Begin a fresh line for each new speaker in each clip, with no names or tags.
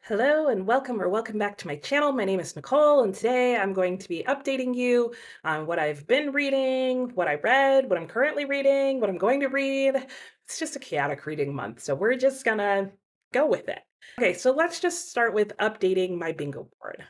Hello and welcome or welcome back to my channel. My name is Nicole, and today I'm going to be updating you on what I've been reading, what I read, what I'm currently reading, what I'm going to read. It's just a chaotic reading month, so we're just gonna go with it. Okay, so let's just start with updating my bingo board.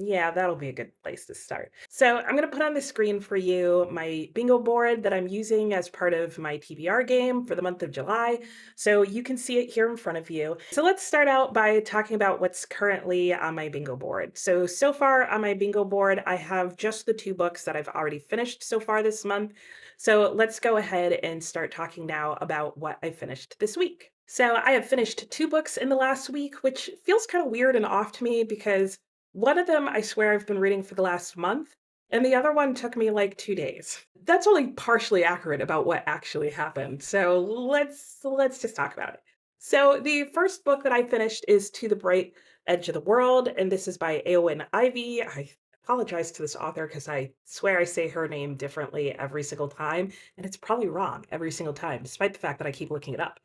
Yeah, that'll be a good place to start. So I'm going to put on the screen for you my bingo board that I'm using as part of my TBR game for the month of July. So you can see it here in front of you. So let's start out by talking about what's currently on my bingo board. So far on my bingo board, I have just the two books that I've already finished so far this month. So let's go ahead and start talking now about what I finished this week. So I have finished two books in the last week, which feels kind of weird and off to me because one of them, I swear I've been reading for the last month, and the other one took me like 2 days. That's only partially accurate about what actually happened. So let's just talk about it. So the first book that I finished is To the Bright Edge of the World, and this is by Eowyn Ivey. I apologize to this author because I swear I say her name differently every single time, and it's probably wrong every single time, despite the fact that I keep looking it up.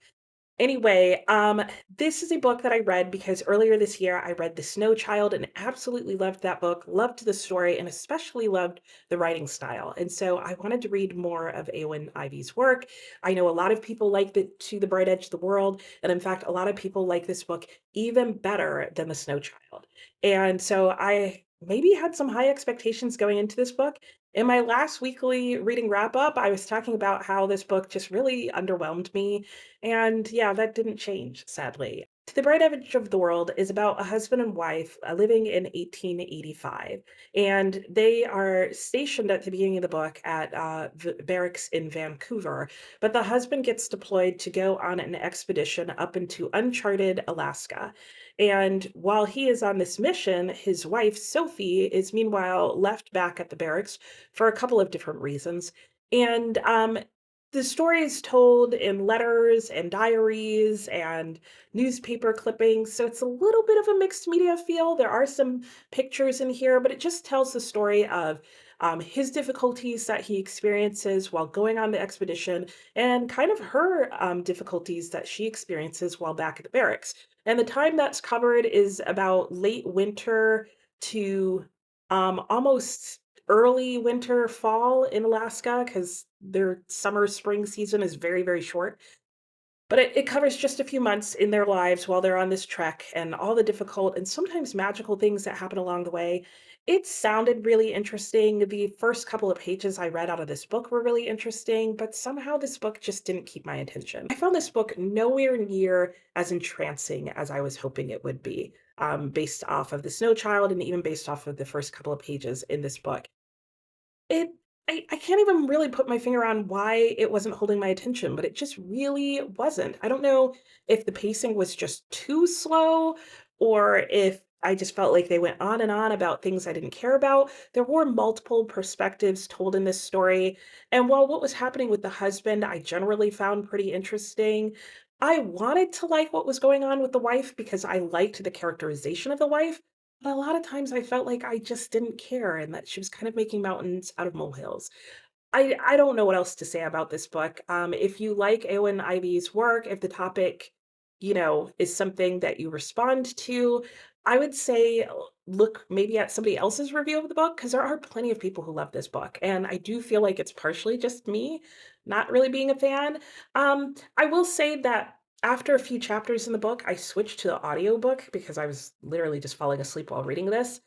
Anyway, this is a book that I read because earlier this year I read The Snow Child and absolutely loved that book, loved the story, and especially loved the writing style. And so I wanted to read more of Eowyn Ivey's work. I know a lot of people like the To the Bright Edge of the World, and in fact, a lot of people like this book even better than The Snow Child. And so I maybe had some high expectations going into this book. In my last weekly reading wrap up, I was talking about how this book just really underwhelmed me, and yeah, that didn't change, sadly. To the Bright Edge of the World is about a husband and wife living in 1885, and they are stationed at the beginning of the book at barracks in Vancouver. But the husband gets deployed to go on an expedition up into uncharted Alaska. And while he is on this mission, his wife, Sophie, is meanwhile left back at the barracks for a couple of different reasons. And the story is told in letters and diaries and newspaper clippings, so it's a little bit of a mixed media feel. There are some pictures in here, but it just tells the story of his difficulties that he experiences while going on the expedition and kind of her difficulties that she experiences while back at the barracks. And the time that's covered is about late winter to almost early winter, fall in Alaska because their summer spring season is very, very short. But it covers just a few months in their lives while they're on this trek and all the difficult and sometimes magical things that happen along the way. It sounded really interesting. The first couple of pages I read out of this book were really interesting, but somehow this book just didn't keep my attention. I found this book nowhere near as entrancing as I was hoping it would be, based off of The Snow Child and even based off of the first couple of pages in this book. It I can't even really put my finger on why it wasn't holding my attention, but it just really wasn't. I don't know if the pacing was just too slow or if I just felt like they went on and on about things I didn't care about. There were multiple perspectives told in this story, and while what was happening with the husband I generally found pretty interesting, I wanted to like what was going on with the wife because I liked the characterization of the wife, but a lot of times I felt like I just didn't care and that she was kind of making mountains out of molehills. I don't know what else to say about this book. If you like Eowyn Ivey's work, if the topic, is something that you respond to, I would say look maybe at somebody else's review of the book because there are plenty of people who love this book, and I do feel like it's partially just me not really being a fan. I will say that after a few chapters in the book, I switched to the audiobook because I was literally just falling asleep while reading this.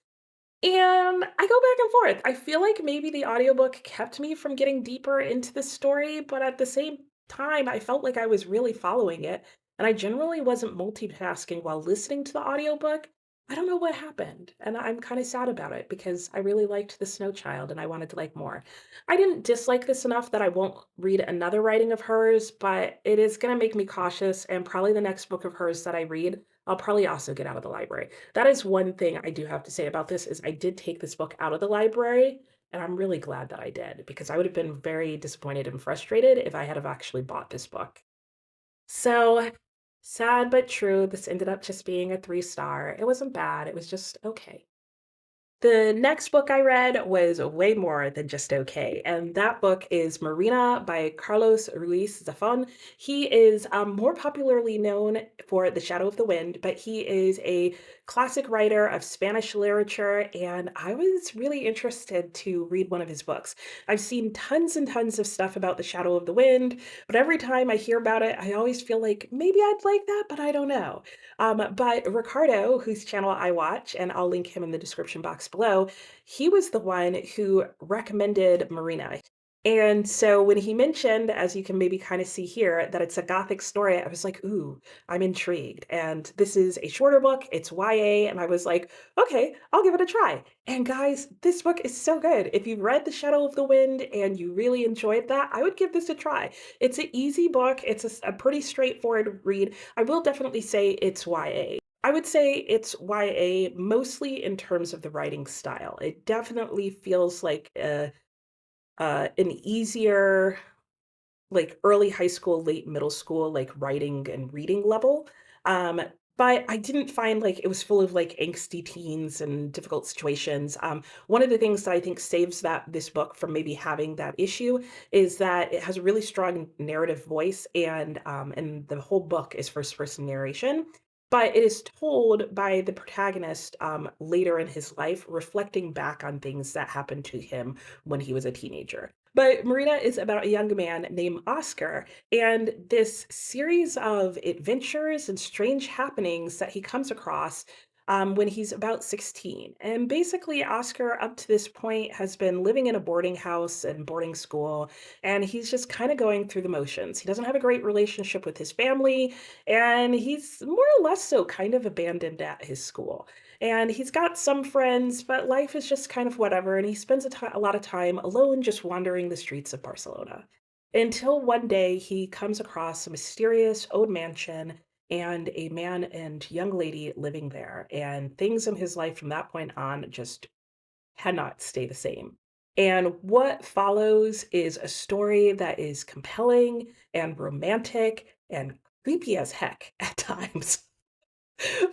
And I go back and forth. I feel like maybe the audiobook kept me from getting deeper into the story, but at the same time, I felt like I was really following it, and I generally wasn't multitasking while listening to the audiobook. I don't know what happened, and I'm kind of sad about it because I really liked The Snow Child and I wanted to like more. I didn't dislike this enough that I won't read another writing of hers, but it is going to make me cautious, and probably the next book of hers that I read I'll probably also get out of the library. That is one thing I do have to say about this is I did take this book out of the library, and I'm really glad that I did because I would have been very disappointed and frustrated if I had have actually bought this book. So, sad but true, this ended up just being a 3 star. It wasn't bad, it was just okay. The next book I read was way more than just okay, and that book is Marina by Carlos Ruiz Zafon. He is more popularly known for The Shadow of the Wind, but he is a classic writer of Spanish literature, and I was really interested to read one of his books. I've seen tons and tons of stuff about The Shadow of the Wind, but every time I hear about it, I always feel like maybe I'd like that, but I don't know. But Ricardo, whose channel I watch, and I'll link him in the description box below, he was the one who recommended Marina. And so when he mentioned, as you can maybe kind of see here, that it's a Gothic story, I was like, ooh, I'm intrigued. And this is a shorter book, it's YA. And I was like, okay, I'll give it a try. And guys, this book is so good. If you've read The Shadow of the Wind and you really enjoyed that, I would give this a try. It's an easy book, it's a pretty straightforward read. I will definitely say it's YA. I would say it's YA mostly in terms of the writing style. It definitely feels like an easier, like early high school, late middle school, like writing and reading level. Um, but I didn't find like it was full of like angsty teens and difficult situations. One of the things that I think saves that this book from maybe having that issue is that it has a really strong narrative voice, and the whole book is first person narration. But it is told by the protagonist later in his life, reflecting back on things that happened to him when he was a teenager. But Marina is about a young man named Oscar and this series of adventures and strange happenings that he comes across when he's about 16. And basically, Oscar, up to this point, has been living in a boarding house and boarding school, and he's just kind of going through the motions. He doesn't have a great relationship with his family, and he's more or less so kind of abandoned at his school. And he's got some friends, but life is just kind of whatever. And he spends a lot of time alone just wandering the streets of Barcelona. Until one day he comes across a mysterious old mansion and a man and young lady living there. And things in his life from that point on just cannot stay the same. And what follows is a story that is compelling and romantic and creepy as heck at times.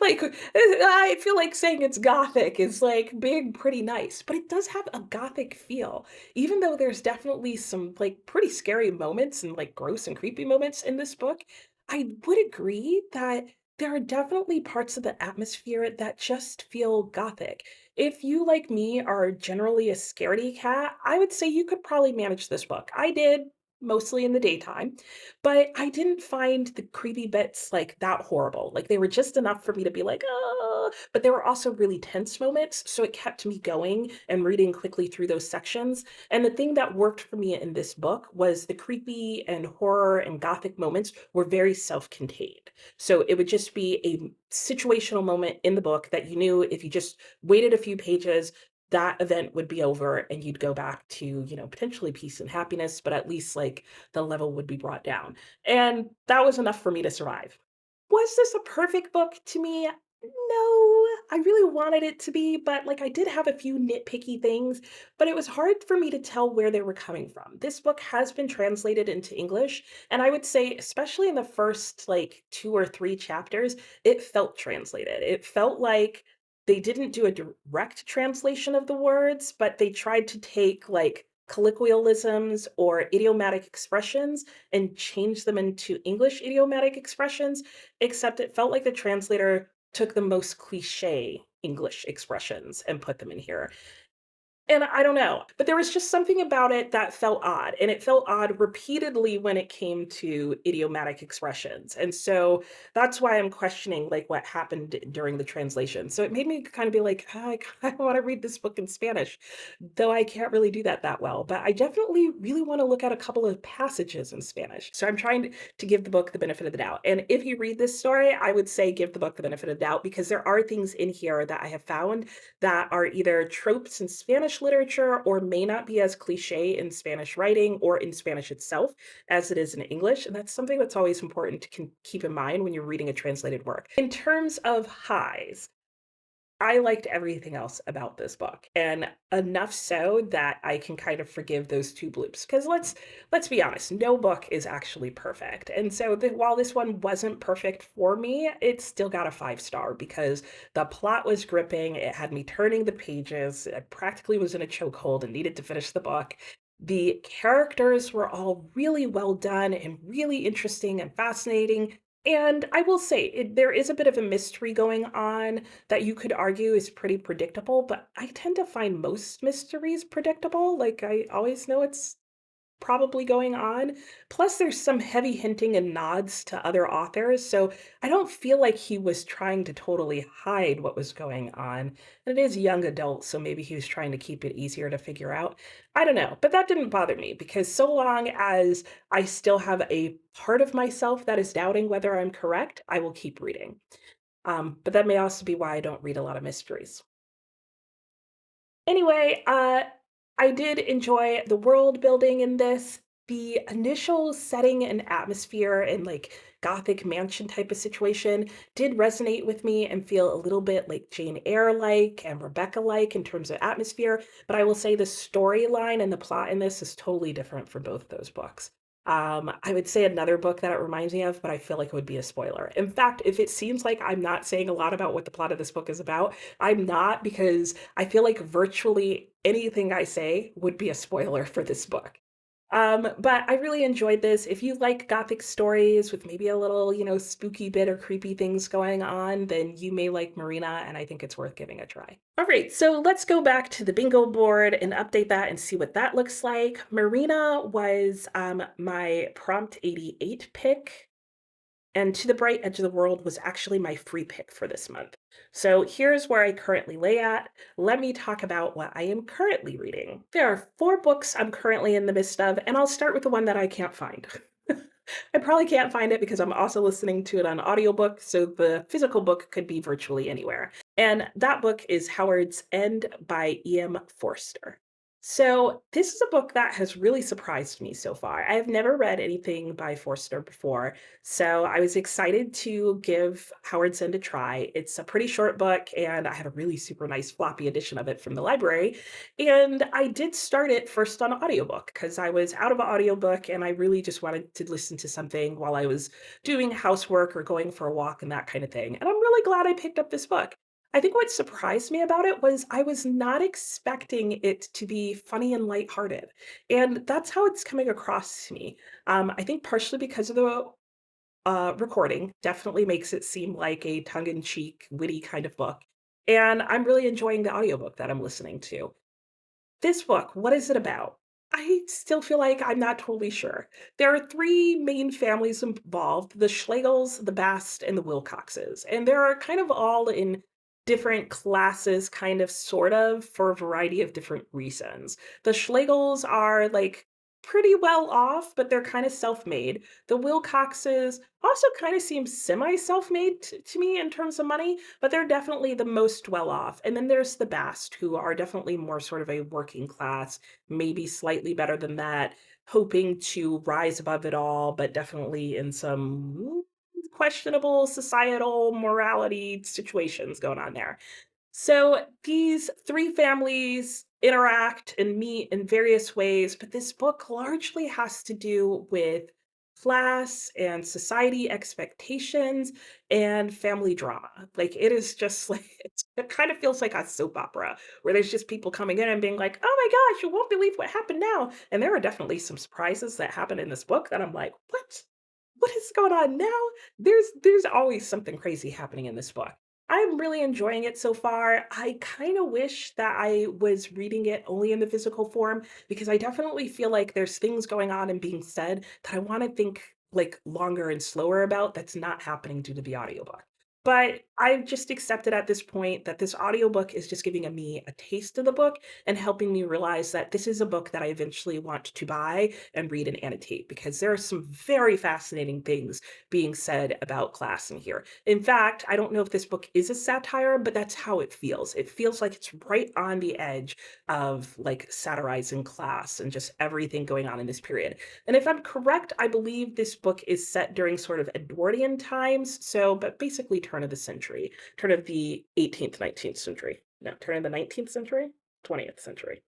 Like, I feel like saying it's gothic is, like, being pretty nice, but it does have a gothic feel, even though there's definitely some, like, pretty scary moments and, like, gross and creepy moments in this book. I would agree that there are definitely parts of the atmosphere that just feel gothic. If you, like me, are generally a scaredy cat, I would say you could probably manage this book. I did, mostly in the daytime, but I didn't find the creepy bits, like, that horrible. Like, they were just enough for me to be like, "Oh," but there were also really tense moments, so it kept me going and reading quickly through those sections, and the thing that worked for me in this book was the creepy and horror and gothic moments were very self-contained. So it would just be a situational moment in the book that you knew if you just waited a few pages, that event would be over and you'd go back to, potentially peace and happiness, but at least, like, the level would be brought down. And that was enough for me to survive. Was this a perfect book to me? No, I really wanted it to be, but like I did have a few nitpicky things, but it was hard for me to tell where they were coming from. This book has been translated into English, and I would say, especially in the first like two or three chapters, it felt translated. It felt like they didn't do a direct translation of the words, but they tried to take like colloquialisms or idiomatic expressions and change them into English idiomatic expressions, except it felt like the translator took the most cliche English expressions and put them in here. And I don't know, but there was just something about it that felt odd, and it felt odd repeatedly when it came to idiomatic expressions, and so that's why I'm questioning, like, what happened during the translation. So it made me kind of be like, "Ah, I kinda wanna read this book in Spanish," though I can't really do that well, but I definitely really wanna look at a couple of passages in Spanish. So I'm trying to give the book the benefit of the doubt, and if you read this story, I would say give the book the benefit of the doubt because there are things in here that I have found that are either tropes in Spanish literature or may not be as cliche in Spanish writing or in Spanish itself as it is in English. And that's something that's always important to keep in mind when you're reading a translated work. In terms of highs, I liked everything else about this book, and enough so that I can kind of forgive those 2 bloops. Because let's be honest, no book is actually perfect, and so while this one wasn't perfect for me, it still got a 5 star because the plot was gripping, it had me turning the pages, I practically was in a chokehold and needed to finish the book. The characters were all really well done and really interesting and fascinating, and I will say, there is a bit of a mystery going on that you could argue is pretty predictable, but I tend to find most mysteries predictable. Like, I always know it's probably going on. Plus, there's some heavy hinting and nods to other authors, so I don't feel like he was trying to totally hide what was going on. And it is young adult, so maybe he was trying to keep it easier to figure out. I don't know, but that didn't bother me because so long as I still have a part of myself that is doubting whether I'm correct, I will keep reading. But that may also be why I don't read a lot of mysteries. Anyway, I did enjoy the world building in this. The initial setting and atmosphere and like gothic mansion type of situation did resonate with me and feel a little bit like Jane Eyre like and Rebecca like in terms of atmosphere. But I will say the storyline and the plot in this is totally different from both of those books. I would say another book that it reminds me of, but I feel like it would be a spoiler. In fact, if it seems like I'm not saying a lot about what the plot of this book is about, I'm not because I feel like virtually anything I say would be a spoiler for this book. But I really enjoyed this. If you like gothic stories with maybe a little, spooky bit or creepy things going on, then you may like Marina, and I think it's worth giving a try. All right, so let's go back to the bingo board and update that and see what that looks like. Marina was my prompt 88 pick. And To the Bright Edge of the World was actually my free pick for this month. So here's where I currently lay at. Let me talk about what I am currently reading. There are 4 books I'm currently in the midst of, and I'll start with the one that I can't find. I probably can't find it because I'm also listening to it on audiobook, so the physical book could be virtually anywhere. And that book is Howard's End by E.M. Forster. So, this is a book that has really surprised me so far. I have never read anything by Forster before, so I was excited to give Howard's End a try. It's a pretty short book, and I had a really super nice floppy edition of it from the library. And I did start it first on audiobook because I was out of audiobook and I really just wanted to listen to something while I was doing housework or going for a walk and that kind of thing. And I'm really glad I picked up this book. I think what surprised me about it was I was not expecting it to be funny and lighthearted. And that's how it's coming across to me. I think partially because of the recording definitely makes it seem like a tongue-in-cheek, witty kind of book. And I'm really enjoying the audiobook that I'm listening to. This book, what is it about? I still feel like I'm not totally sure. There are 3 main families involved, the Schlegels, the Bast, and the Wilcoxes, and they're kind of all in different classes, kind of, sort of, for a variety of different reasons. The Schlegels are, like, pretty well off, but they're kinda self-made. The Wilcoxes also kinda seem semi-self-made to me in terms of money, but they're definitely the most well off. And then there's the Bast, who are definitely more sort of a working class, maybe slightly better than that, hoping to rise above it all, but definitely in some questionable societal morality situations going on there. So these 3 families interact and meet in various ways, but this book largely has to do with class and society expectations and family drama. Like, it is just like it kind of feels like a soap opera where there's just people coming in and being like, "Oh my gosh, you won't believe what happened now." And there are definitely some surprises that happen in this book that I'm like, "What? What is going on now?" There's always something crazy happening in this book. I'm really enjoying it so far. I kind of wish that I was reading it only in the physical form because I definitely feel like there's things going on and being said that I want to think like longer and slower about that's not happening due to the audiobook. But I've just accepted at this point that this audiobook is just giving me a taste of the book and helping me realize that this is a book that I eventually want to buy and read and annotate because there are some very fascinating things being said about class in here. In fact, I don't know if this book is a satire, but that's how it feels. It feels like it's right on the edge of like satirizing class and just everything going on in this period. And if I'm correct, I believe this book is set during sort of Edwardian times, so but basically turn of the century, turn of the 18th, 19th century. No, turn of the 19th century, 20th century.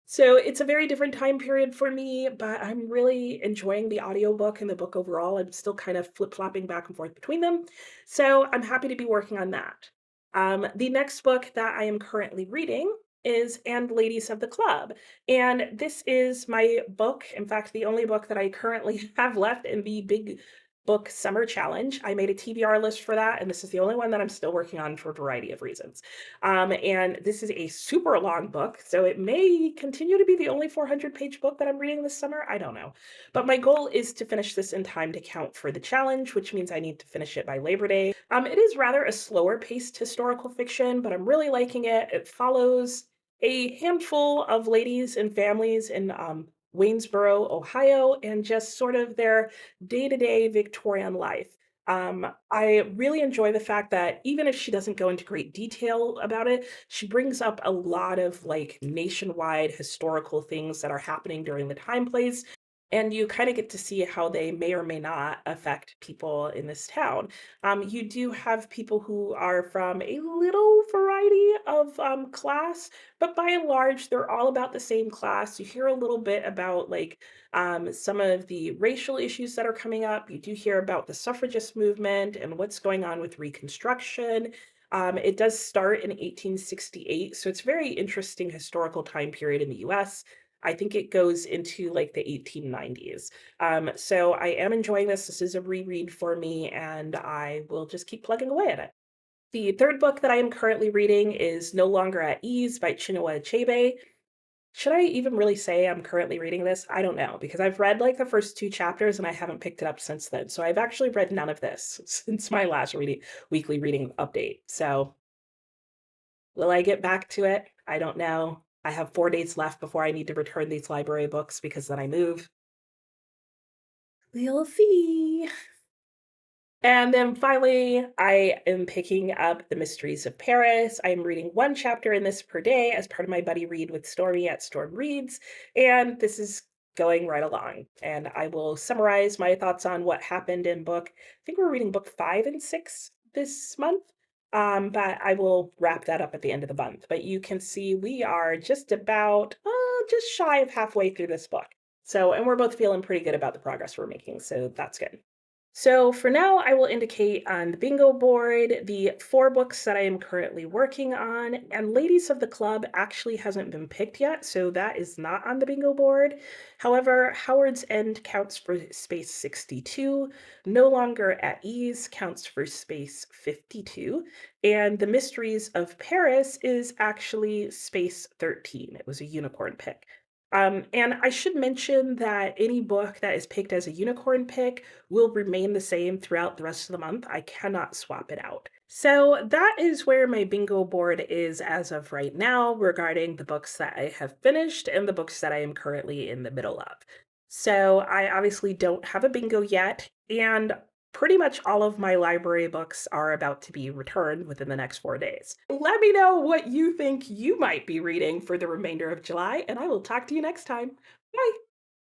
So it's a very different time period for me, but I'm really enjoying the audiobook and the book overall. I'm still kind of flip-flopping back and forth between them. So I'm happy to be working on that. The next book that I am currently reading is And Ladies of the Club. And this is my book, in fact, the only book that I currently have left in the Big Book Summer Challenge. I made a TBR list for that, and this is the only one that I'm still working on for a variety of reasons. And this is a super long book, so it may continue to be the only 400-page book that I'm reading this summer. I don't know. But my goal is to finish this in time to count for the challenge, which means I need to finish it by Labor Day. It is rather a slower paced historical fiction, but I'm really liking it. It follows a handful of ladies and families in Waynesboro, Ohio, and just sort of their day to day Victorian life. I really enjoy the fact that even if she doesn't go into great detail about it, she brings up a lot of like nationwide historical things that are happening during the time place. And you kind of get to see how they may or may not affect people in this town. You do have people who are from a little variety of class, but by and large, they're all about the same class. You hear a little bit about like some of the racial issues that are coming up. You do hear about the suffragist movement and what's going on with Reconstruction. It does start in 1868, so it's a very interesting historical time period in the US. I think it goes into like the 1890s. So I am enjoying this. This is a reread for me, and I will just keep plugging away at it. The third book that I am currently reading is No Longer at Ease by Chinua Achebe. Should I even really say I'm currently reading this? I don't know, because I've read like the first two chapters and I haven't picked it up since then. So I've actually read none of this since my last weekly reading update. So will I get back to it? I don't know. I have 4 days left before I need to return these library books because then I move. We'll see. And then finally, I am picking up The Mysteries of Paris. I'm reading one chapter in this per day as part of my buddy read with Stormy at Storm Reads. And this is going right along. And I will summarize my thoughts on what happened in I think we're reading book 5 and 6 this month. But I will wrap that up at the end of the month. But you can see we are just about, just shy of halfway through this book. So, and we're both feeling pretty good about the progress we're making. So that's good. So for now, I will indicate on the bingo board the 4 books that I am currently working on, and Ladies of the Club actually hasn't been picked yet, so that is not on the bingo board. However, Howard's End counts for space 62, No Longer at Ease counts for space 52, and The Mysteries of Paris is actually space 13. It was a unicorn pick. And I should mention that any book that is picked as a unicorn pick will remain the same throughout the rest of the month. I cannot swap it out. So that is where my bingo board is as of right now regarding the books that I have finished and the books that I am currently in the middle of. So I obviously don't have a bingo yet, and pretty much all of my library books are about to be returned within the next 4 days. Let me know what you think you might be reading for the remainder of July, and I will talk to you next time. Bye.